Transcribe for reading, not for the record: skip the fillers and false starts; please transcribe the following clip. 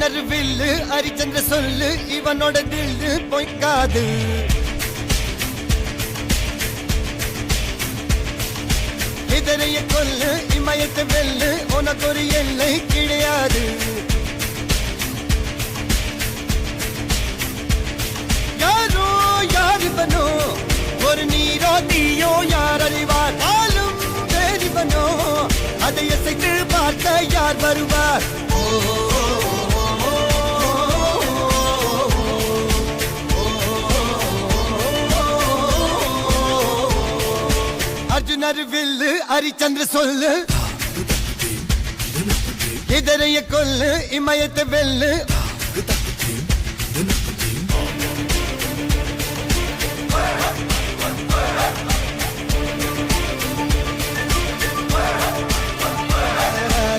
அர்ஜுனர் வில்லு ஹரிச்சந்திர சொல்லு இவனோட தில்லு பொய்க்காது. இதரைய கொல்லு இமயத்தை வெல்லு உனக்கு ஒரு எல்லை கிடையாது. யாரோ யார் இவனோ ஒரு நீரோ தீயோ யார் அறிவார். ஆளும் வேறிவனோ அதை அசைத்து பார்க்க யார் வருவார். அர்ஜுனர் வில்லு ஹரிச்சந்திர சொல்லு இதரைய கொல்லு இமயத்தை வெல்லு